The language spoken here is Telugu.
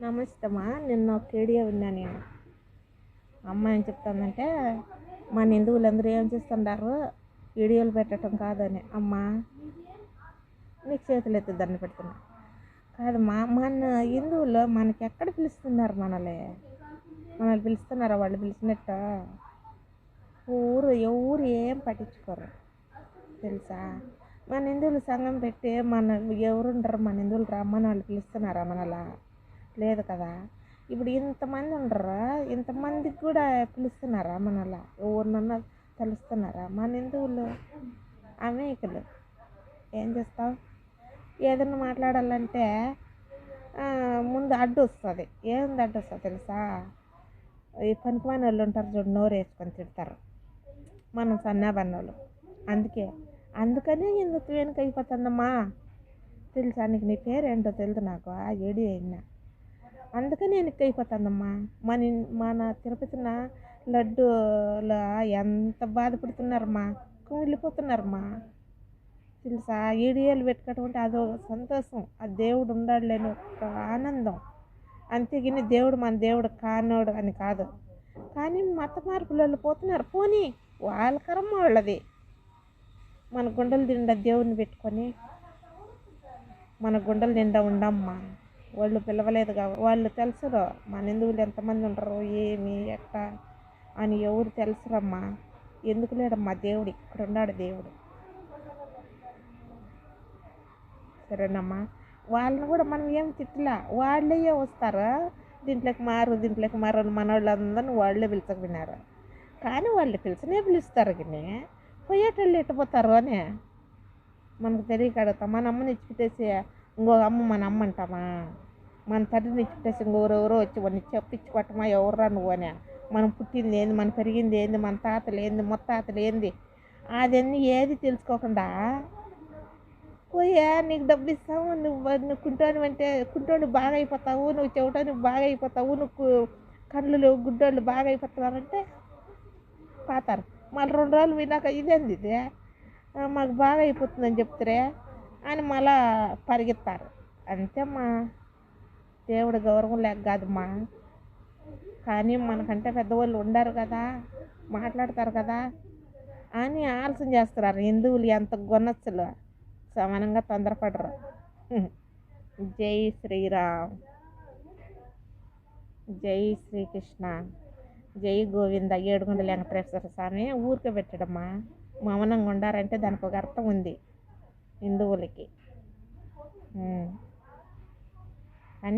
నమస్తే అమ్మా. నిన్న ఒక వీడియో విన్నా నేను. అమ్మ ఏం చెప్తానంటే, మన హిందువులందరూ ఏం చేస్తుంటారు, వీడియోలు పెట్టడం కాదని. అమ్మ నీకు చేతులు ఎత్తి దండ పెడుతున్నా కాదమ్మా. మన హిందువులు మనకి ఎక్కడ పిలుస్తున్నారు? మనల్ని పిలుస్తున్నారా? వాళ్ళు పిలిచినట్ట ఎవరు ఏం పట్టించుకోరు తెలుసా. మన హిందువులు సంఘం పెట్టి ఎవరుంటారు? మన హిందువులు రమ్మని వాళ్ళు పిలుస్తున్నారా మనలా? లేదు కదా. ఇప్పుడు ఇంతమంది ఉండరా? ఇంతమందికి కూడా పిలుస్తున్నారా మనలా? ఎవరినన్నా తెలుస్తున్నారా? మన హిందువులు అమాయకులు. ఏం చేస్తావు? ఏదన్నా మాట్లాడాలంటే ముందు అడ్డు వస్తుంది. ఏంది అడ్డు వస్తుంది తెలుసా? ఈ పనికిమాని వాళ్ళు ఉంటారు చూడు, నోరు వేసుకొని తిడతారు. మనం సన్నాబన్నోళ్ళు. అందుకనే ఎందుకు వెనుక అయిపోతుందమ్మా తెలుసా. నీకు నీ పేరేంటో తెలుసు నాకు, ఆ ఏడి అయినా. అందుకని వెనక్కి అయిపోతుందమ్మా. మన తిరుపతిన లడ్డూలో ఎంత బాధపడుతున్నారమ్మా, కుమిలిపోతున్నారమ్మా తెలుసా. ఈడియాలు పెట్టుకోవటం అంటే అదో సంతోషం. ఆ దేవుడు ఉండాడు లేని ఒక ఆనందం. అంతేగాని దేవుడు మన దేవుడు కానోడు అని కాదు. కానీ మత మార్పులలో పోతున్నారు. పోనీ వాళ్ళ కర్మ వాళ్ళది. మన గుండెలు నిండా దేవుడిని పెట్టుకొని మన గుండెల నిండా ఉండమ్మా. వాళ్ళు పిలవలేదు కాబట్టి వాళ్ళు తెలుసురు మన హిందువులు ఎంతమంది ఉంటారు, ఏమి ఎట్ట అని ఎవరు తెలుసురమ్మా. ఎందుకు లేడమ్మా దేవుడు? ఇక్కడ ఉన్నాడు దేవుడు. సరేనమ్మా. వాళ్ళని కూడా మనం ఏం తిట్టలా. వాళ్ళే వస్తారు, దీంట్లోకి మారు అని మన వాళ్ళందరినీ వాళ్ళే పిలుచకపోయినారు. కానీ వాళ్ళు పిలుస్తారు కానీ పోయేటోళ్ళు ఎట్టిపోతారు అని మనకు తెలియక అడుగుతాం. మన అమ్మని ఇచ్చిపెట్టేసి ఇంకొక అమ్మ మన అమ్మ అంటామా? మన తండ్రిని ఇచ్చిపెట్టేసి ఇంకొరెవరో వచ్చి వాడిని చెప్పించి కొట్టమా? ఎవర్రా నువ్వు అని. మనం పుట్టింది ఏంది, మనం పెరిగింది ఏంది, మన తాతలు ఏంది, ముత్తాతలు ఏంది, అదన్నీ ఏది తెలుసుకోకుండా పోయా నీకు డబ్బు ఇస్తావు, నువ్వు కుంటోని అంటే కుంటోని బాగా అయిపోతావు, నువ్వు చెవిటోని బాగా అయిపోతావు, నువ్వు కళ్ళు గుడ్డోళ్ళు బాగా అయిపోతావంటే పోతారు. మళ్ళీ 2 రోజులు వినాక ఇదేంది ఇది, మాకు బాగా అయిపోతుందని చెప్తారే అని మళ్ళా పరిగెత్తారు. అంతేమ్మా. దేవుడు గౌరవం లేక కాదమ్మా. కానీ మనకంటే పెద్దవాళ్ళు ఉండరు కదా, మాట్లాడతారు కదా అని ఆలస్యం చేస్తున్నారు. హిందువులు ఎంత గొన్నచ్చులు సమానంగా తొందరపడరు. జై శ్రీరామ్, జై శ్రీకృష్ణ, జై గోవింద. ఏడుగుండల వెంకటేశ్వర స్వామి ఊరికే పెట్టడమ్మా. మౌనంగా ఉండారంటే దానికి ఒక అర్థం ఉంది హిందువులకి.